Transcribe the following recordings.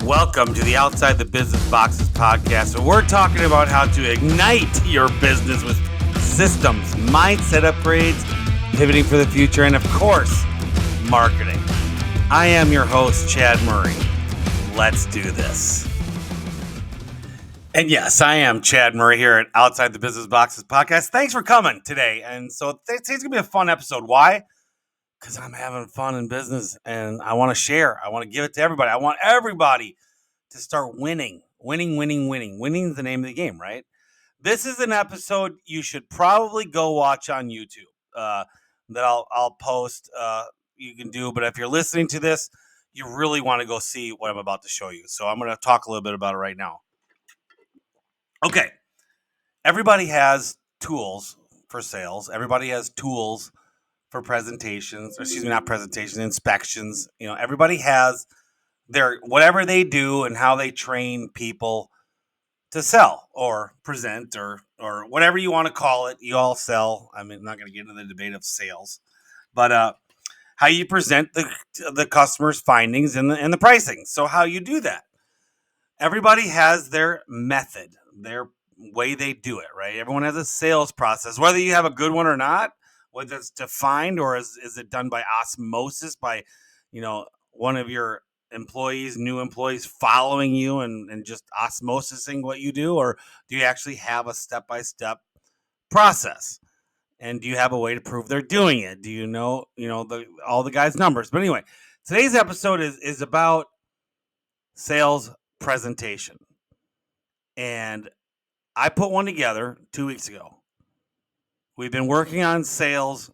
Welcome to the Outside the Business Boxes podcast, where we're talking about how to ignite your business with systems, mindset upgrades, pivoting for the future, and of course, marketing. I am your host, Chad Murray. Let's do this. And yes, I am Chad Murray here at Outside the Business Boxes podcast. Thanks for coming today. And so today's going to be a fun episode. Why? Because I'm having fun in business and I want to share. I want to give it to everybody. I want everybody to start winning. Winning is the name of the game, right? This is an episode you should probably go watch on YouTube that I'll post. You can do, but if you're listening to this, you really want to go see what I'm about to show you. So I'm going to talk a little bit about it right now. Okay. Everybody has tools for sales. Everybody has tools for presentations, inspections. You know, everybody has their whatever they do and how they train people to sell or present or whatever you want to call it. You all sell. I mean, I'm not going to get into the debate of sales, but how you present the customer's findings and the pricing. So how you do that. Everybody has their method, their way they do it, right? Everyone has a sales process, whether you have a good one or not, whether it's defined or is it done by osmosis by, one of your new employees following you and just osmosising what you do, or do you actually have a step-by-step process? And do you have a way to prove they're doing it? Do you know, all the guys' numbers? But anyway, today's episode is about sales presentation. And I put one together 2 weeks ago. We've been working on sales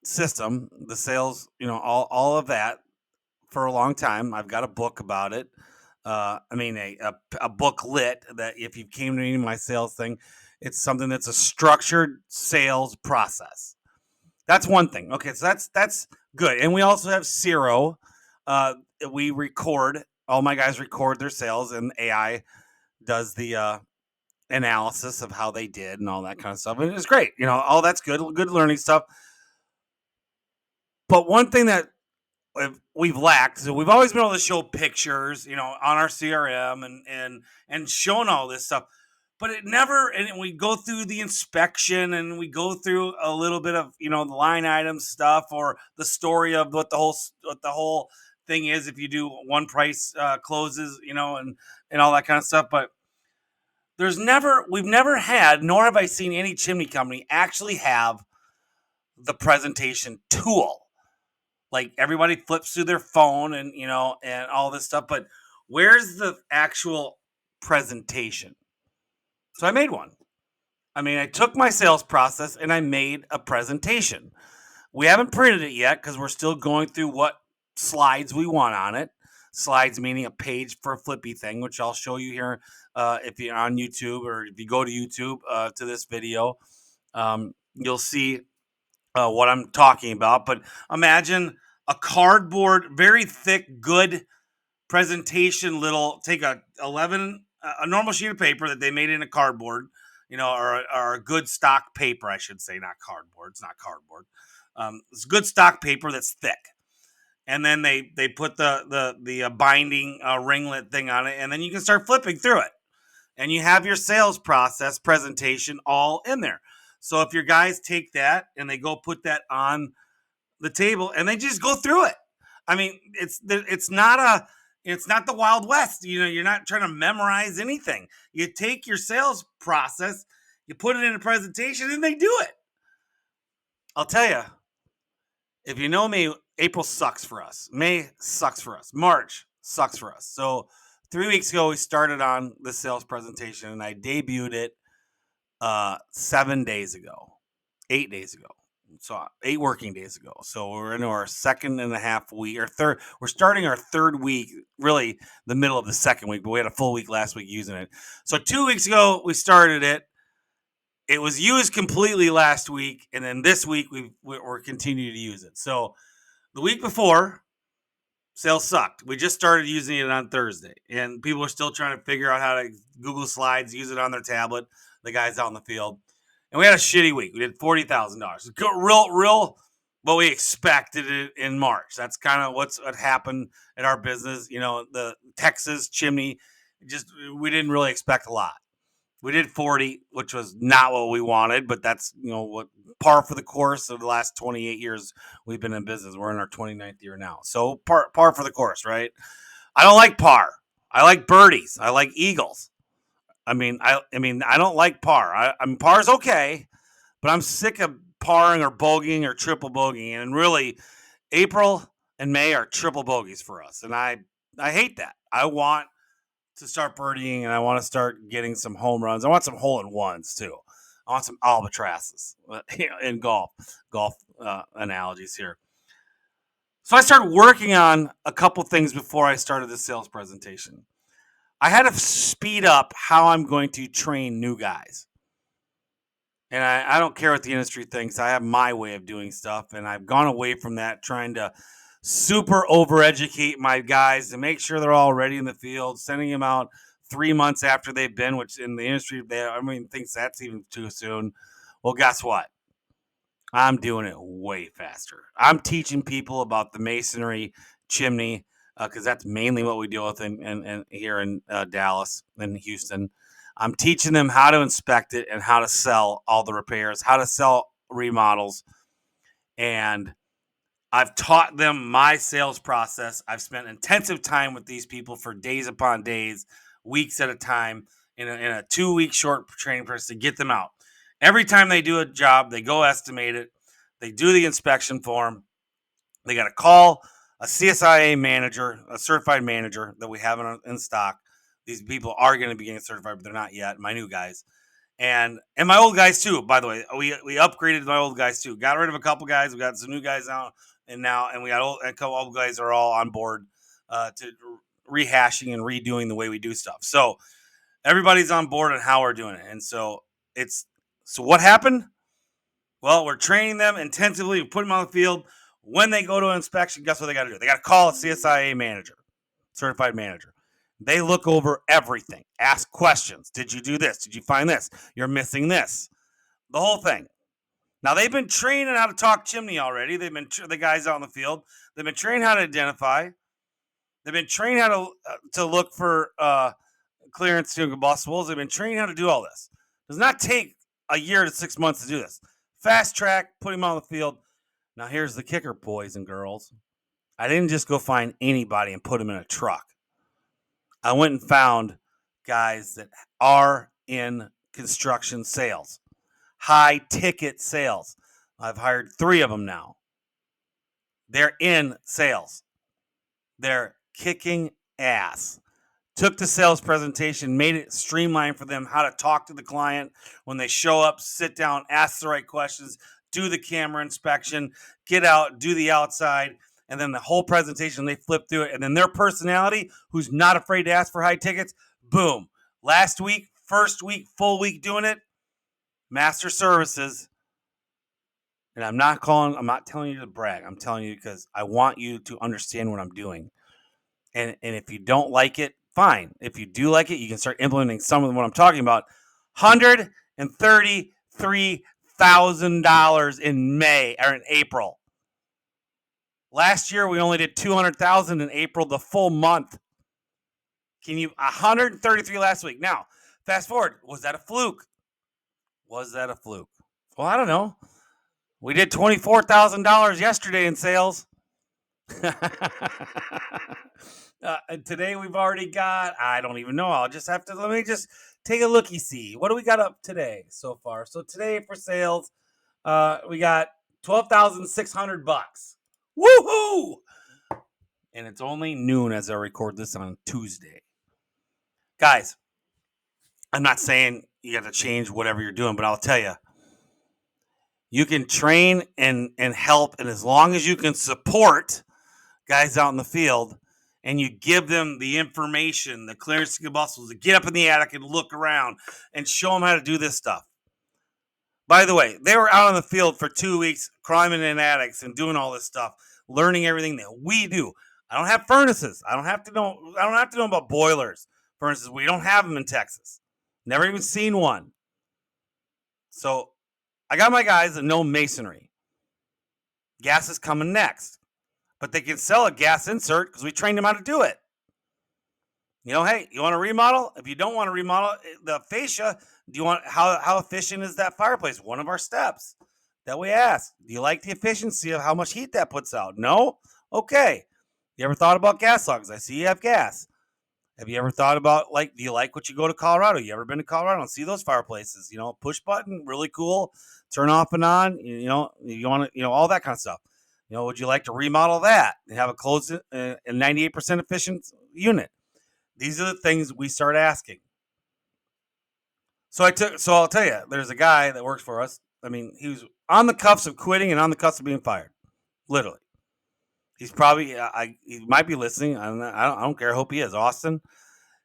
system, the sales, all of that for a long time. I've got a book about it. A booklet that if you came to me in my sales thing, it's something that's a structured sales process. That's one thing. Okay, so that's good. And we also have Zero. We record, all my guys record their sales, and AI does the analysis of how they did and all that kind of stuff. And it's great. All that's good learning stuff. But one thing that we've lacked, so we've always been able to show pictures, on our CRM and showing all this stuff. But it never, and we go through the inspection and we go through a little bit of, the line item stuff or the story of what the whole thing is. If you do one price closes, and all that kind of stuff. But we've never had, nor have I seen any chimney company actually have the presentation tool. Like everybody flips through their phone and, and all this stuff. But where's the actual presentation? So I made one. I took my sales process and I made a presentation. We haven't printed it yet because we're still going through what slides we want on it. Slides meaning a page for a flippy thing, which I'll show you here if you're on YouTube or if you go to YouTube to this video. You'll see what I'm talking about. But imagine a cardboard, very thick, good presentation. Take a normal sheet of paper that they made in a cardboard, or a good stock paper, I should say, not cardboard. It's not cardboard. It's good stock paper that's thick. And then they put the binding ringlet thing on it, and then you can start flipping through it. And you have your sales process presentation all in there. So if your guys take that and they go put that on the table and they just go through it. It's not the Wild West. You're not trying to memorize anything. You take your sales process, you put it in a presentation, and they do it. I'll tell you, if you know me, April sucks for us. May sucks for us. March sucks for us. So 3 weeks ago, we started on the sales presentation, and I debuted it 8 days ago. So 8 working days ago. So we're into our second and a half week, or third. We're starting our third week, really the middle of the second week, but we had a full week last week using it. So 2 weeks ago, we started it. It was used completely last week, and then this week we're continuing to use it. So the week before, sales sucked. We just started using it on Thursday, and people are still trying to figure out how to Google Slides, use it on their tablet, the guys out in the field. And we had a shitty week. We did $40,000. Real but we expected it in March. That's kind of what happened at our business. The Texas chimney, just we didn't really expect a lot. We did 40, which was not what we wanted, but that's what par for the course of the last 28 years we've been in business. We're in our 29th year now, so par for the course, right? I don't like par. I like birdies. I like eagles. I don't like par. Par's okay, but I'm sick of parring or bogeying or triple bogeying, and really, April and May are triple bogeys for us, and I hate that. I want to start birdieing, and I want to start getting some home runs. I want some hole in ones too. I want some albatrosses in golf analogies here. So I started working on a couple things before I started the sales presentation. I had to speed up how I'm going to train new guys. And I don't care what the industry thinks. I have my way of doing stuff, and I've gone away from that, trying to super overeducate my guys to make sure they're all ready in the field, sending them out 3 months after they've been, which in the industry, thinks that's even too soon. Well, guess what? I'm doing it way faster. I'm teaching people about the masonry chimney, because that's mainly what we deal with in here in Dallas and Houston. I'm teaching them how to inspect it and how to sell all the repairs, how to sell remodels, and I've taught them my sales process. I've spent intensive time with these people for days upon days, weeks at a time, in a 2-week short training process to get them out. Every time they do a job, they go estimate it. They do the inspection form. They got to call a CSIA manager, a certified manager that we have in stock. These people are going to be getting certified, but they're not yet. My new guys. And my old guys too. By the way, we upgraded my old guys too. Got rid of a couple guys. We got some new guys out, and we got a couple old guys are all on board to rehashing and redoing the way we do stuff. So everybody's on board on how we're doing it. And so what happened? Well, we're training them intensively. We put them on the field. When they go to inspection, guess what they got to do? They got to call a CSIA manager, certified manager. They look over everything, ask questions. Did you do this? Did you find this? You're missing this. The whole thing. Now, they've been trained on how to talk chimney already. They've been the guys out in the field. They've been trained how to identify. They've been trained how to look for clearance to combustibles. They've been trained how to do all this. It does not take a year to 6 months to do this. Fast track, put him on the field. Now, here's the kicker, boys and girls. I didn't just go find anybody and put him in a truck. I went and found guys that are in construction sales, high ticket sales. I've hired 3 of them now. They're in sales. They're kicking ass. Took the sales presentation, made it streamlined for them how to talk to the client when they show up, sit down, ask the right questions, do the camera inspection, get out, do the outside, and then the whole presentation, they flip through it. And then their personality, who's not afraid to ask for high tickets, boom. Last week, first week, full week doing it, master services. And I'm not telling you to brag. I'm telling you because I want you to understand what I'm doing. And if you don't like it, fine. If you do like it, you can start implementing some of what I'm talking about. $133,000 in May or in April. Last year, we only did $200,000 in April, the full month. 133 last week. Now, fast forward. Was that a fluke? Well, I don't know. We did $24,000 yesterday in sales. And today we've already got, I don't even know. Let me just take a looky see. What do we got up today so far? So today for sales, we got $12,600. Woohoo! And it's only noon as I record this on Tuesday. Guys, I'm not saying you got to change whatever you're doing, but I'll tell you, you can train and help, and as long as you can support guys out in the field and you give them the information, the clearance to combustibles, to get up in the attic and look around and show them how to do this stuff. By the way, they were out in the field for 2 weeks, climbing in attics and doing all this stuff, learning everything that we do. I don't have furnaces. I don't have to know about boilers. Furnaces, we don't have them in Texas. Never even seen one. So I got my guys that know masonry. Gas is coming next. But they can sell a gas insert because we trained them how to do it. Hey, you want to remodel? If you don't want to remodel the fascia, do you want how efficient is that fireplace? One of our steps that we ask. Do you like the efficiency of how much heat that puts out? No? Okay. You ever thought about gas logs? I see you have gas. Have you ever thought about, do you like what you go to Colorado? You ever been to Colorado and see those fireplaces? Push button, really cool, turn off and on, you want to, all that kind of stuff. Would you like to remodel that and have a closed and 98% efficient unit? These are the things we start asking. So I'll tell you, there's a guy that works for us. He was on the cuffs of quitting and on the cuffs of being fired, literally. He's probably, he might be listening. I don't care. I hope he is. Austin.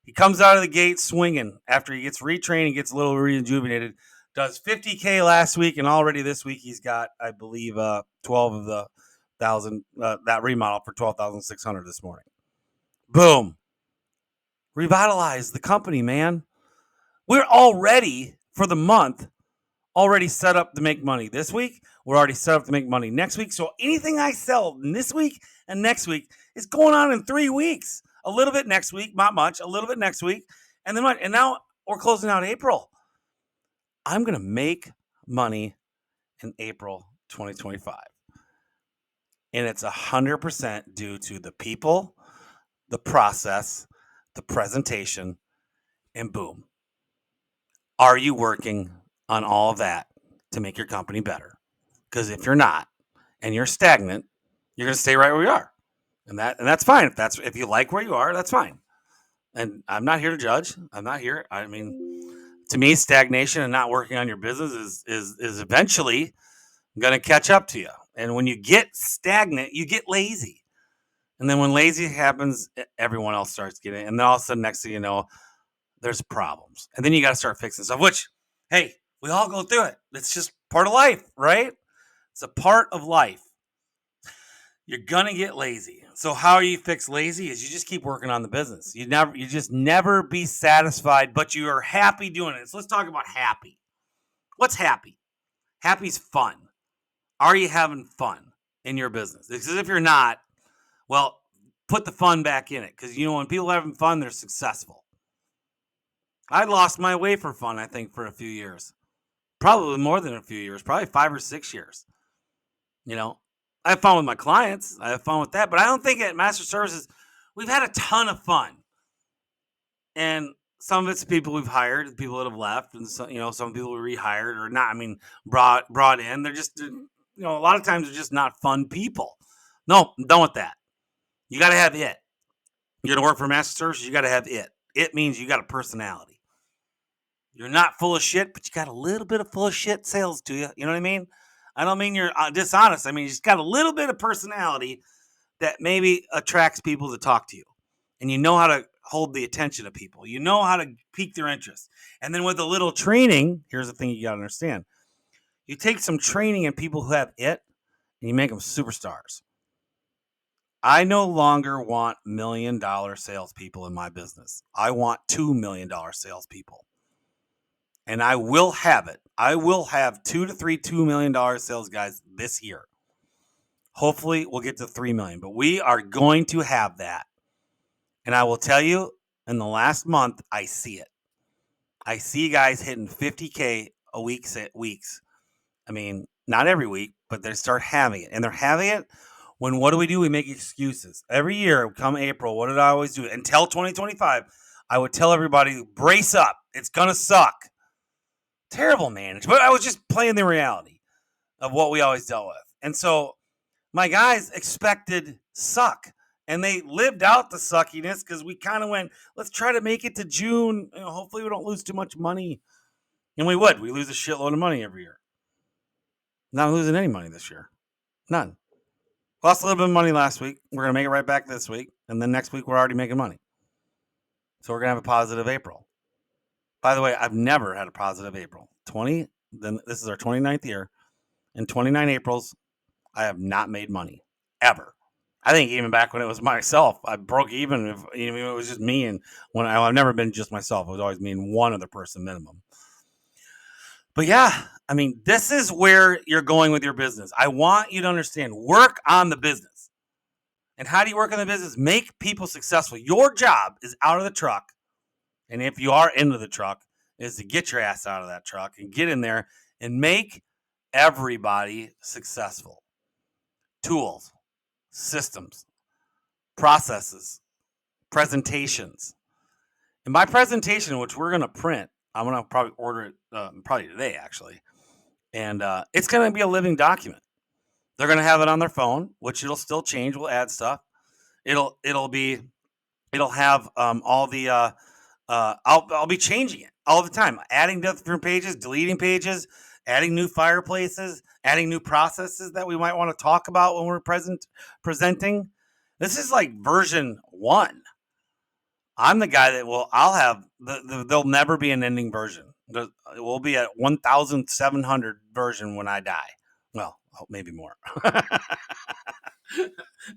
He comes out of the gate swinging after he gets retrained and gets a little rejuvenated. Does 50K last week, and already this week he's got, I believe, 12 of the 1,000, that remodel for 12,600 this morning. Boom. Revitalize the company, man. We're already, for the month, already set up to make money this week. We're already set up to make money next week. So anything I sell this week and next week is going on in 3 weeks. A little bit next week, not much. A little bit next week. And then what? And now we're closing out April. I'm going to make money in April 2025. And it's 100% due to the people, the process, the presentation, and boom. Are you working on all of that to make your company better? Because if you're not and you're stagnant, you're going to stay right where you are. And that's fine. If you like where you are, that's fine. And I'm not here to judge. I'm not here. To me, stagnation and not working on your business is eventually going to catch up to you. And when you get stagnant, you get lazy. And then when lazy happens, everyone else starts getting it. And then all of a sudden, next thing you know, there's problems. And then you got to start fixing stuff, which, hey, we all go through it. It's just part of life, right? It's a part of life. You're going to get lazy. So how you fix lazy is you just keep working on the business. You just never be satisfied, but you are happy doing it. So let's talk about happy. What's happy? Happy's fun. Are you having fun in your business? Because if you're not, well, put the fun back in it. Because, when people are having fun, they're successful. I lost my way for fun, I think, for a few years. Probably more than a few years. Probably 5 or 6 years. I have fun with my clients. I have fun with that. But I don't think at Master Services, we've had a ton of fun. And some of it's people we've hired, people that have left, and some people we rehired or not. Brought in. They're just, a lot of times they're just not fun people. No, I'm done with that. You got to have it. You're going to work for Master Services, you got to have it. It means you got a personality. You're not full of shit, but you got a little bit of full of shit sales to you. You know what I mean? I don't mean you're dishonest. I mean, you just got a little bit of personality that maybe attracts people to talk to you. And you know how to hold the attention of people. You know how to pique their interest. And then with a little training, here's the thing you got to understand. You take some training in people who have it, and you make them superstars. I no longer want $1 million salespeople in my business. I want $2 million salespeople. And I will have it. I will have 2 to 3 $2 million sales guys this year. Hopefully we'll get to 3 million, but we are going to have that. And I will tell you, in the last month, I see it. I see guys hitting 50K a week, weeks. Not every week, but they start having it. And they're having it when, what do? We make excuses. Every year, come April, what did I always do? Until 2025, I would tell everybody, brace up. It's going to suck. Terrible management. But I was just playing the reality of what we always dealt with. And so my guys expected suck. And they lived out the suckiness because we kind of went, let's try to make it to June. Hopefully we don't lose too much money. And we would. We lose a shitload of money every year. Not losing any money this year. None. Lost a little bit of money last week. We're going to make it right back this week. And then next week we're already making money. So we're going to have a positive April. By the way, I've never had a positive April. Then this is our 29th year. In 29 Aprils, I have not made money. Ever. I think even back when it was myself, I broke even if it was just me. And I've never been just myself. It was always me and one other person minimum. But yeah, I mean, this is where you're going with your business. I want you to understand, work on the business. And how do you work on the business? Make people successful. Your job is out of the truck. And if you are into the truck, is to get your ass out of that truck and get in there and make everybody successful. Tools, systems, processes, presentations. And my presentation, which we're going to print, I'm going to probably order it probably today, actually. And it's going to be a living document. They're going to have it on their phone, which it'll still change. We'll add stuff. It'll have all the I'll be changing it all the time, adding different pages, deleting pages, adding new fireplaces, adding new processes that we might want to talk about when we're presenting. This is like version 1. I'm the guy that I'll have there'll never be an ending version. We'll be at 1,700 version when I die. Well, maybe more. I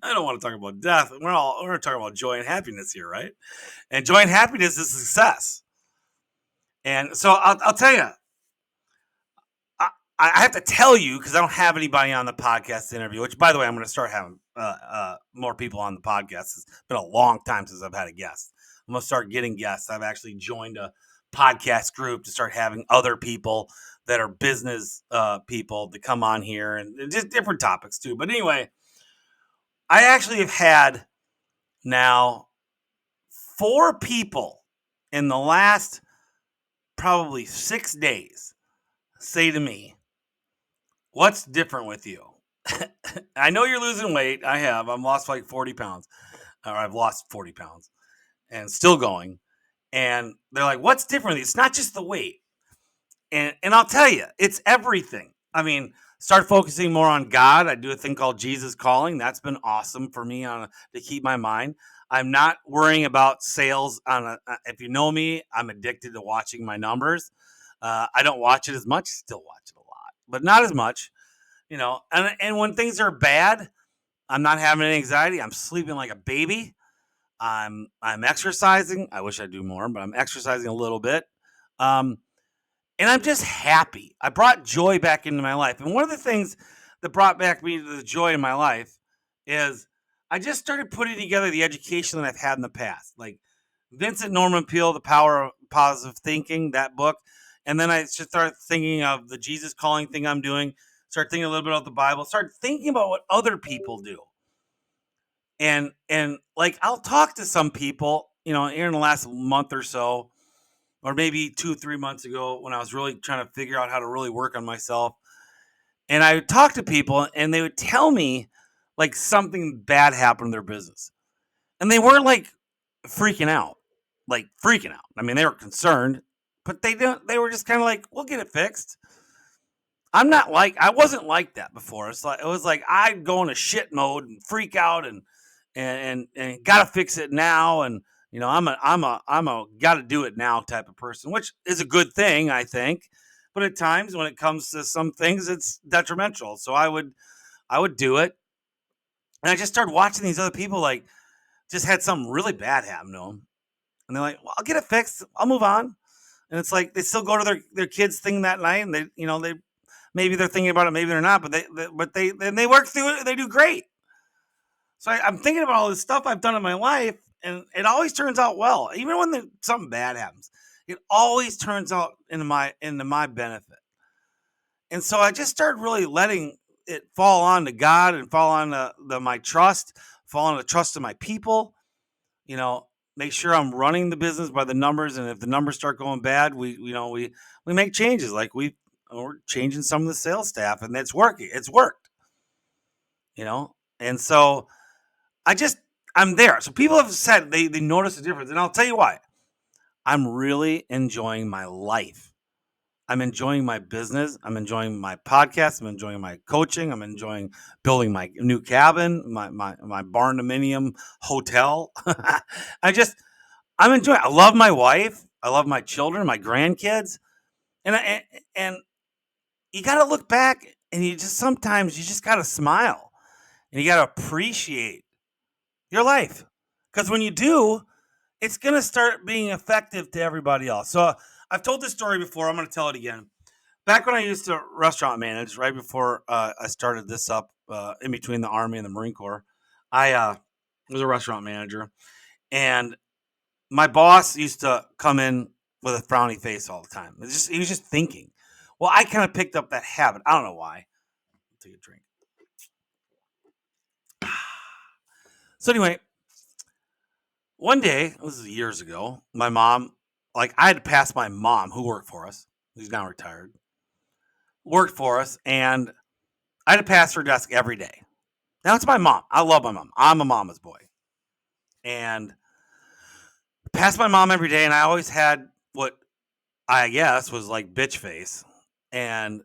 don't want to talk about death. We're going to talk about joy and happiness here, right? And joy and happiness is success. And so I'll tell you, I have to tell you, because I don't have anybody on the podcast interview, which, by the way, I'm going to start having more people on the podcast. It's been a long time since I've had a guest. I'm going to start getting guests. I've actually joined a podcast group to start having other people that are business people to come on here, and just different topics too. But anyway, I actually have had now 4 people in the last probably 6 days say to me, "What's different with you?" I know you're losing weight. I have. I've lost like 40 pounds, or I've lost 40 pounds and still going. And they're like, "What's different with you?" It's not just the weight. And I'll tell you, it's everything. I mean, start focusing more on God. I do a thing called Jesus Calling. That's been awesome for me to keep my mind. I'm not worrying about sales if you know me, I'm addicted to watching my numbers. I don't watch it as much, still watch it a lot, but not as much, and when things are bad, I'm not having any anxiety. I'm sleeping like a baby. I'm exercising. I wish I'd do more, but I'm exercising a little bit. And I'm just happy. I brought joy back into my life. And one of the things that brought back me to the joy in my life is I just started putting together the education that I've had in the past. Like Vincent Norman Peale, The Power of Positive Thinking, that book. And then I just started thinking of the Jesus Calling thing I'm doing. Start thinking a little bit about the Bible. Start thinking about what other people do. And like I'll talk to some people, here in the last month or so, or maybe 2-3 months ago, when I was really trying to figure out how to really work on myself. And I would talk to people and they would tell me like something bad happened in their business. And they weren't like freaking out. I mean, they were concerned, but they were just kind of like, we'll get it fixed. I wasn't like that before. It was like I'd go into shit mode and freak out and gotta fix it now. And I'm a gotta do it now type of person, which is a good thing, I think. But at times when it comes to some things, it's detrimental. So I would do it. And I just started watching these other people like just had something really bad happen to them. And they're like, well, I'll get it fixed. I'll move on. And it's like they still go to their kids' thing that night, and they maybe they're thinking about it, maybe they're not, but they work through it. They do great. So I'm thinking about all this stuff I've done in my life, and it always turns out well. Even when something bad happens, it always turns out into my benefit. And so I just started really letting it fall on to God and fall on my trust, fall on the trust of my people. Make sure I'm running the business by the numbers, and if the numbers start going bad, we make changes. Like we're changing some of the sales staff, and it's working. It's worked. And so I'm there. So people have said they notice the difference, and I'll tell you why. I'm really enjoying my life. I'm enjoying my business. I'm enjoying my podcast. I'm enjoying my coaching. I'm enjoying building my new cabin, my barndominium hotel. I'm enjoying. I love my wife. I love my children, my grandkids, and you got to look back, and sometimes you just got to smile, and you got to appreciate your life, because when you do, it's going to start being effective to everybody else. So I've told this story before. I'm going to tell it again. back when I used to restaurant manage, right before I started this up, in between the Army and the Marine Corps, I was a restaurant manager, and my boss used to come in with a frowny face all the time. He was just thinking. Well, I kind of picked up that habit. I don't know why. Take a drink. So anyway, one day, this is years ago, my mom, like I had to pass my mom who worked for us, who's now retired, worked for us, and I had to pass her desk every day. Now it's my mom. I love my mom. I'm a mama's boy. And pass my mom every day, and I always had what I guess was like bitch face. And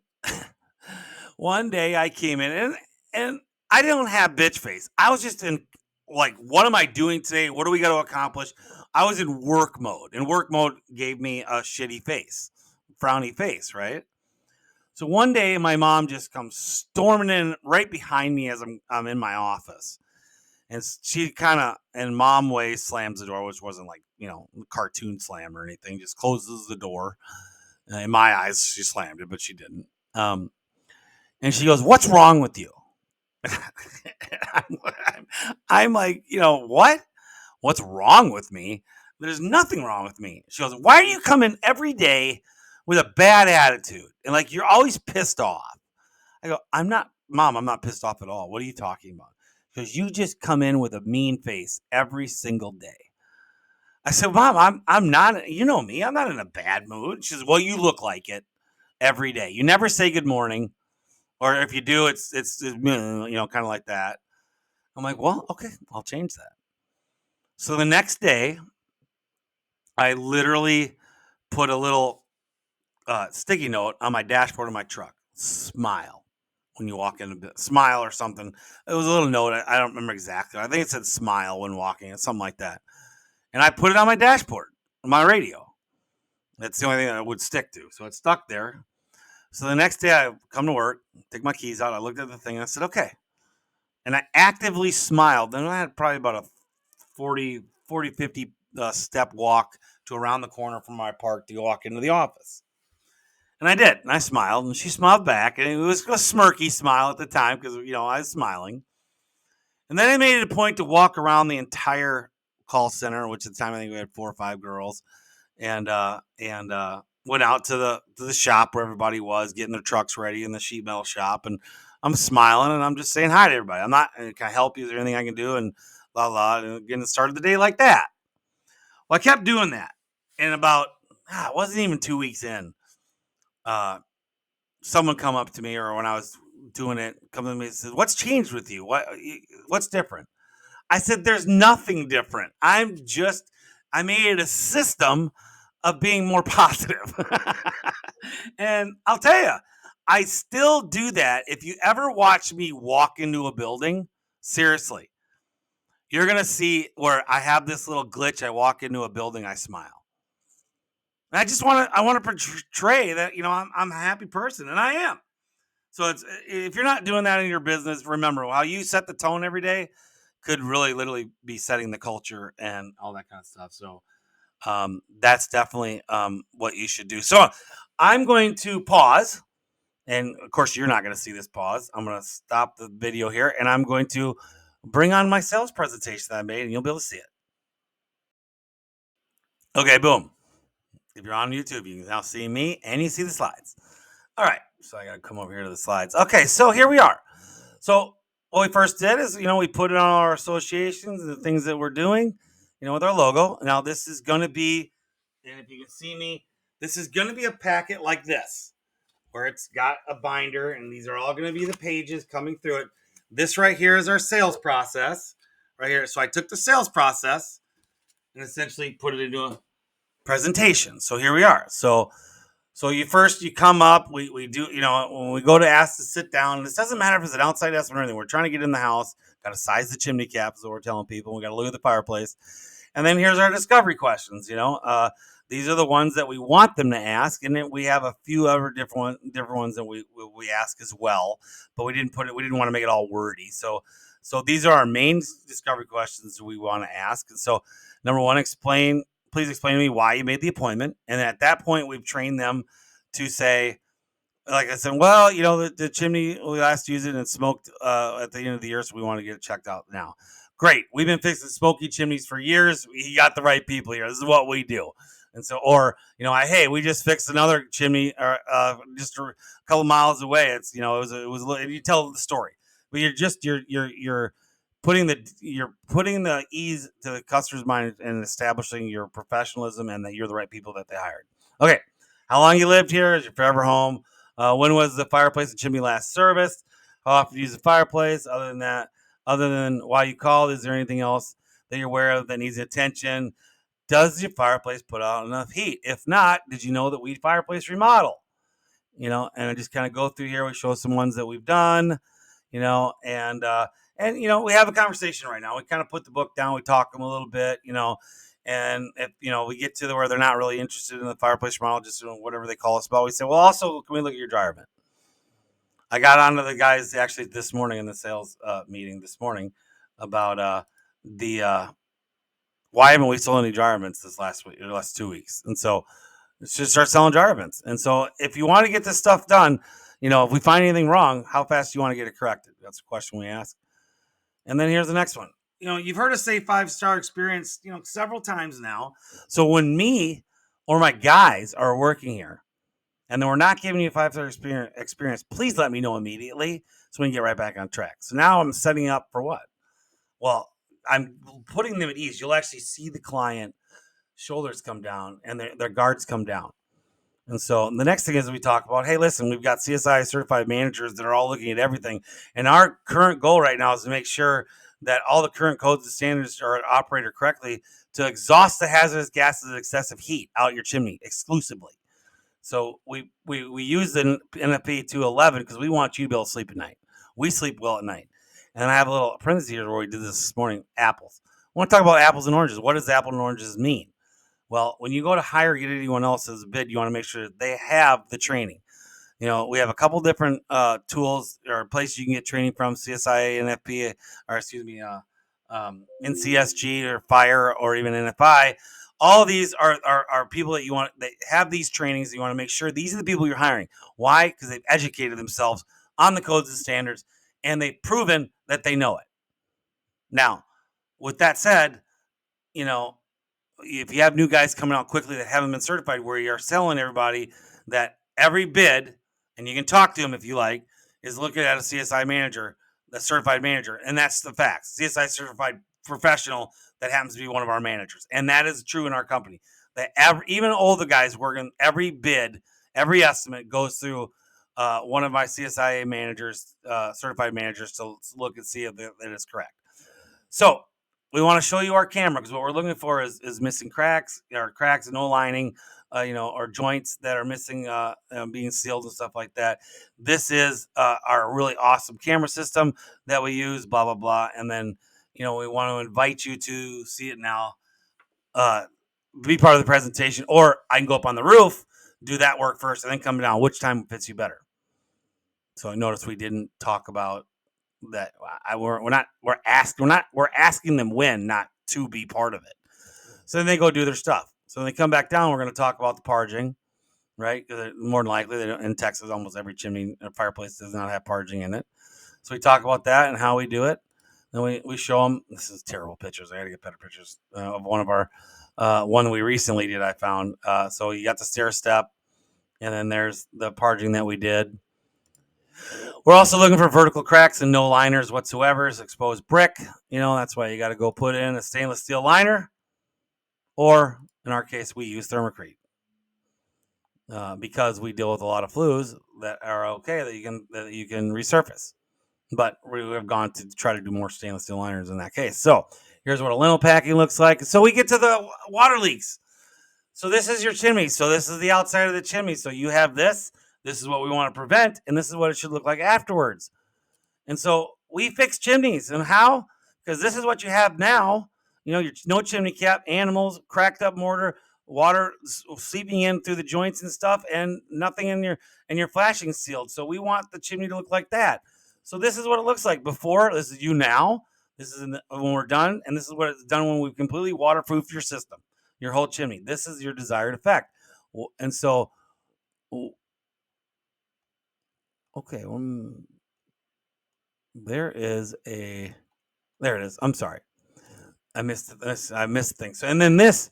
one day I came in and I didn't have bitch face. I was just in like, what am I doing today? What do we got to accomplish? I was in work mode, and work mode gave me a shitty face, frowny face, right? So one day my mom just comes storming in right behind me as I'm in my office. And she kind of, in mom way, slams the door, which wasn't like, cartoon slam or anything, just closes the door. In my eyes, she slammed it, but she didn't. And she goes, "What's wrong with you?" I'm, I'm like, what? What's wrong with me? There's nothing wrong with me. She goes, "Why do you come in every day with a bad attitude? And like, you're always pissed off." I go, "I'm not, Mom, I'm not pissed off at all. What are you talking about?" Because you just come in with a mean face every single day. I said, "Mom, I'm not, you know me, I'm not in a bad mood." She says, "Well, you look like it every day. You never say good morning. Or if you do, it's kind of like that." I'm like, "Well, okay, I'll change that." So the next day, I literally put a little sticky note on my dashboard of my truck. Smile when you walk in. Smile or something. It was a little note. I don't remember exactly. I think it said smile when walking, something like that. And I put it on my dashboard, on my radio. That's the only thing that it would stick to. So it stuck there. So the next day I come to work, take my keys out. I looked at the thing and I said, "Okay." And I actively smiled. And I had probably about a 50 step walk to around the corner from my park to walk into the office. And I did. And I smiled. And she smiled back. And it was a smirky smile at the time because, I was smiling. And then I made it a point to walk around the entire call center, which at the time I think we had 4 or 5 girls, and went out to the shop where everybody was getting their trucks ready in the sheet metal shop, and I'm smiling and I'm just saying hi to everybody. I'm not, "Can I help you? Is there anything I can do?" And blah blah. And getting started the day like that. Well, I kept doing that, and about it wasn't even 2 weeks in, uh, someone come up to me, or when I was doing it, come to me and said, "What's changed with you? What's different?" I said, "There's nothing different. I made it a system of being more positive." And I'll tell you, I still do that. If you ever watch me walk into a building, seriously, you're going to see where I have this little glitch. I walk into a building, I smile. And I want to portray that, I'm a happy person, and I am. So if you're not doing that in your business, remember how you set the tone every day could really literally be setting the culture and all that kind of stuff. So that's definitely what you should do. So I'm going to pause. And of course, you're not going to see this pause. I'm going to stop the video here, and I'm going to bring on my sales presentation that I made, and you'll be able to see it. Okay, boom. If you're on YouTube, you can now see me and you see the slides. All right, so I got to come over here to the slides. Okay, so here we are. So what we first did is, we put it on our associations and the things that we're doing, with our logo. Now this is going to be, and if you can see me, this is going to be a packet like this, where it's got a binder, and these are all going to be the pages coming through it. This right here is our sales process right here. So I took the sales process and essentially put it into a presentation. So here we are. So you come up, we do, when we go to ask to sit down, this doesn't matter if it's an outside estimate or anything. We're trying to get in the house, got to size the chimney cap, is what we're telling people. We got to look at the fireplace. And then here's our discovery questions, these are the ones that we want them to ask, and then we have a few other different ones that we ask as well, but we didn't want to make it all wordy. So these are our main discovery questions we want to ask. And so number one, please explain to me why you made the appointment. And at that point, we've trained them to say, like I said, well, the chimney, we last used it and it smoked at the end of the year, so we want to get it checked out now. Great. We've been fixing smoky chimneys for years. We got the right people here. This is what we do. And so, or, hey, we just fixed another chimney just a couple miles away. It's, and you tell the story, but you're putting the ease to the customer's mind and establishing your professionalism and that you're the right people that they hired. Okay. How long you lived here? Is your forever home? When was the fireplace and chimney last serviced? How often do you use the fireplace? Other than why you called, is there anything else that you're aware of that needs attention? Does your fireplace put out enough heat? If not, did you know that we fireplace remodel? And I just kind of go through here. We show some ones that we've done, and we have a conversation right now. We kind of put the book down. We talk them a little bit, and if we get to where they're not really interested in the fireplace remodel, just whatever they call us about, we say, well, also, can we look at your dryer vent? I got onto the guys actually this morning in the sales meeting this morning about the why haven't we sold any dryer vents this last week or last 2 weeks? And so let's just start selling dryer vents. And so if you want to get this stuff done, if we find anything wrong, how fast do you want to get it corrected? That's a question we ask. And then here's the next one. You've heard us say 5-star experience, several times now. So when me or my guys are working here and then we're not giving you a 5-star experience, please let me know immediately so we can get right back on track. So now I'm setting up for what? Well, I'm putting them at ease. You'll actually see the client shoulders come down and their guards come down. And so the next thing is we talk about, hey, listen, we've got CSI certified managers that are all looking at everything. And our current goal right now is to make sure that all the current codes and standards are operated correctly to exhaust the hazardous gases of excessive heat out your chimney exclusively. So we use the NFP 211 because we want you to be able to sleep at night. We sleep well at night. And I have a little parenthesis here where we did this morning, apples. I want to talk about apples and oranges. What does apple and oranges mean? Well, when you go to hire get anyone else's bid, you want to make sure that they have the training. We have a couple different tools or places you can get training from, CSIA, NFP, or excuse me, NCSG or FIRE or even NFI. All of these are people that you want that have these trainings. That you want to make sure these are the people you're hiring. Why? Because they've educated themselves on the codes and standards, and they've proven that they know it. Now, with that said, if you have new guys coming out quickly that haven't been certified, where you're selling everybody that every bid, and you can talk to them if you like, is looking at a CSI manager, the certified manager, and that's the facts. CSI certified professional that happens to be one of our managers, and that is true in our company. That even older guys working every bid, every estimate goes through one of my CSIA managers, certified managers, to look and see if it is correct. So we want to show you our camera because what we're looking for is missing cracks or cracks, no lining, or joints that are missing, being sealed and stuff like that. This is our really awesome camera system that we use, blah, blah, blah. And then, we want to invite you to see it now, be part of the presentation, or I can go up on the roof, do that work first, and then come down. Which time fits you better? So I noticed we didn't talk about that. We're asking them when, not to be part of it. So then they go do their stuff. So when they come back down, we're going to talk about the parging, right? Because more than likely, in Texas, almost every chimney and fireplace does not have parging in it. So we talk about that and how we do it. Then we show them. This is terrible pictures. I got to get better pictures of one of our one we recently did. I found. So you got the stair step, and then there's the parging that we did. We're also looking for vertical cracks and no liners whatsoever. It's exposed brick. That's why you got to go put in a stainless steel liner, or in our case, we use thermocrete because we deal with a lot of flues that are okay that you can resurface. But we have gone to try to do more stainless steel liners in that case. So here's what a lino packing looks like. So we get to the water leaks. So this is your chimney. So this is the outside of the chimney. So you have this. This is what we want to prevent, and this is what it should look like afterwards. And so we fix chimneys. And how? Because this is what you have now. Your no chimney cap, animals, cracked up mortar, water seeping in through the joints and stuff, and nothing in your flashing sealed. So we want the chimney to look like that. So this is what it looks like before. This is you now. This is when we're done, and this is what it's done when we've completely waterproofed your system, your whole chimney. This is your desired effect. And so Okay, there it is. I'm sorry. I missed this. I missed things. So, and then this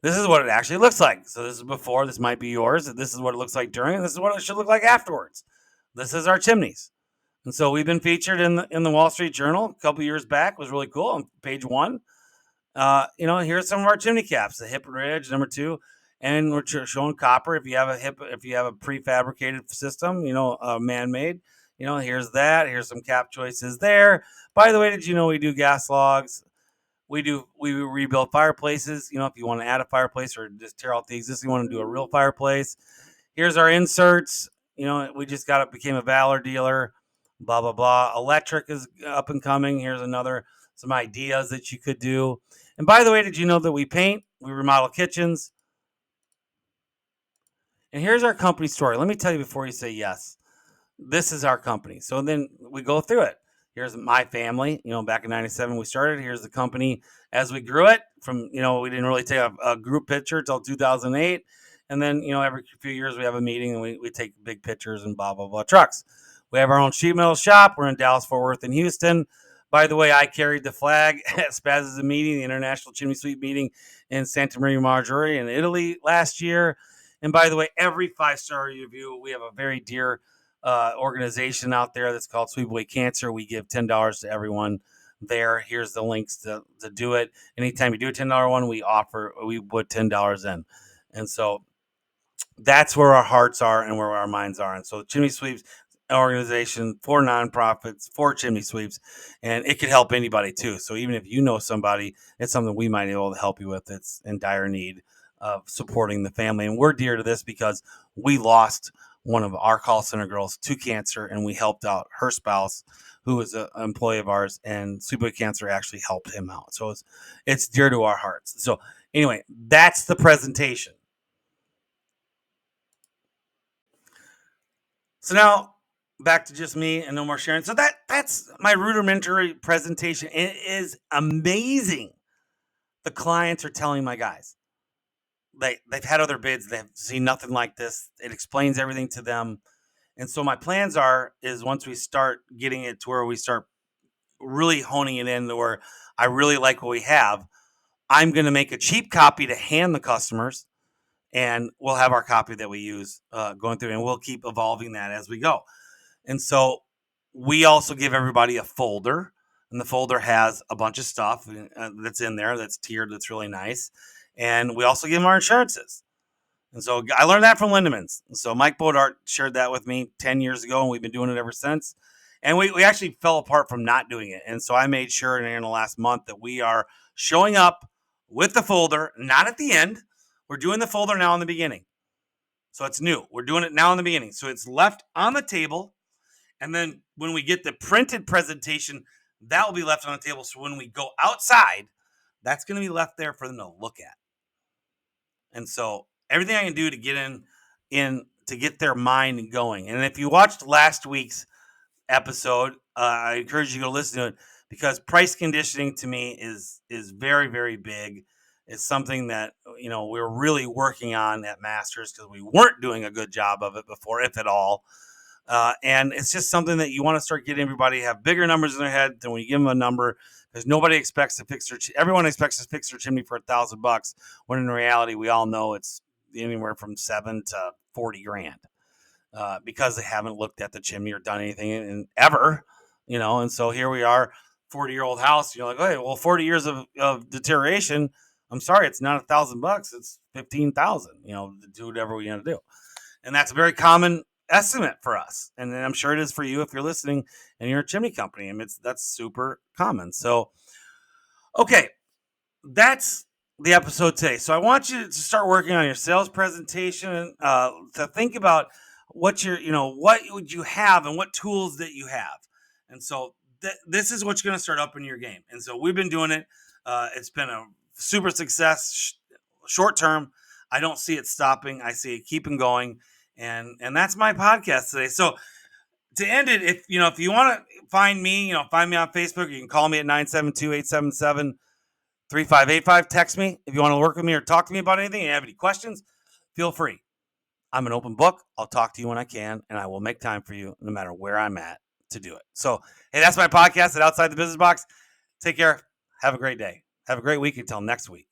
is what it actually looks like. So this is before. This might be yours. This is what it looks like during. And this is what it should look like afterwards. This is our chimneys. And so we've been featured in the Wall Street Journal a couple years back. It was really cool on page one. Here's some of our chimney caps. The hip ridge, number two, and we're showing copper. If you have a prefabricated system, man made. Here's that. Here's some cap choices there. By the way, did you know we do gas logs? We rebuild fireplaces. If you want to add a fireplace or just tear out the existing one and do a real fireplace. Here's our inserts. We just became a Valor dealer. Blah blah blah. Electric is up and coming. Here's some ideas that you could do. And by the way, did you know that we paint? We remodel kitchens. And here's our company story. Let me tell you before you say yes. This is our company. So then we go through it. Here's my family. Back in '97 we started. Here's the company as we grew it. From we didn't really take a group picture until 2008, and then every few years we have a meeting and we take big pictures and blah blah blah trucks. We have our own sheet metal shop. We're in Dallas, Fort Worth, and Houston. By the way, I carried the flag at Spaz's meeting, the International Chimney Sweep meeting in Santa Maria Maggiore in Italy last year. And by the way, every 5-star review, we have a very dear organization out there that's called Sweep Away Cancer. We give $10 to everyone there. Here's the links to do it. Anytime you do a $10 one, we put $10 in. And so that's where our hearts are and where our minds are. And so Chimney Sweeps organization for nonprofits, for chimney sweeps, and it could help anybody too. So even if you know somebody, it's something we might be able to help you with that's in dire need of supporting the family. And we're dear to this because we lost one of our call center girls to cancer, and we helped out her spouse, who was an employee of ours, and Sweep Away Cancer actually helped him out. So it's dear to our hearts. So anyway, that's the presentation. So now back to just me and no more sharing. So that's my rudimentary presentation. It is amazing. The clients are telling my guys they've had other bids. They've seen nothing like this. It explains everything to them. And so my plans is once we start getting it to where we start really honing it in to where I really like what we have, I'm going to make a cheap copy to hand the customers, and we'll have our copy that we use going through, and we'll keep evolving that as we go. And so we also give everybody a folder, and the folder has a bunch of stuff that's in there that's tiered, that's really nice. And we also give them our insurances. And so I learned that from Lindemans. So Mike Bodart shared that with me 10 years ago, and we've been doing it ever since. And we actually fell apart from not doing it. And so I made sure in the last month that we are showing up with the folder, not at the end. We're doing the folder now in the beginning. So it's new. We're doing it now in the beginning. So it's left on the table. And then when we get the printed presentation, that will be left on the table. So when we go outside, that's going to be left there for them to look at. And so everything I can do to get in to get their mind going. And if you watched last week's episode, I encourage you to listen to it, because price conditioning to me is very, very big. It's something that we're really working on at Masters, because we weren't doing a good job of it before, if at all. And it's just something that you want to start getting everybody to have bigger numbers in their head than when you give them a number, because nobody expects to fix everyone expects to fix their chimney for $1,000, when in reality we all know it's anywhere from $7 to $40,000, because they haven't looked at the chimney or done anything in ever, And so here we are, 40-year-old house. You're like, okay, well, 40 years of deterioration. I'm sorry, it's not $1,000. It's 15,000. To do whatever we got to do, and that's a very common estimate for us, and I'm sure it is for you if you're listening and you're a chimney company. And that's super common. So, okay, that's the episode today. So I want you to start working on your sales presentation, to think about what would you have and what tools that you have. And so this is what's going to start up in your game. And so we've been doing it. It's been a super success short term. I don't see it stopping. I see it keeping going. And that's my podcast today. So to end it, if you want to find me, find me on Facebook. You can call me at 972-877-3585. Text me if you want to work with me or talk to me about anything. You have any questions, feel free. I'm an open book. I'll talk to you when I can, and I will make time for you no matter where I'm at to do it. So, hey, that's my podcast at Outside the Business Box. Take care. Have a great day. Have a great week until next week.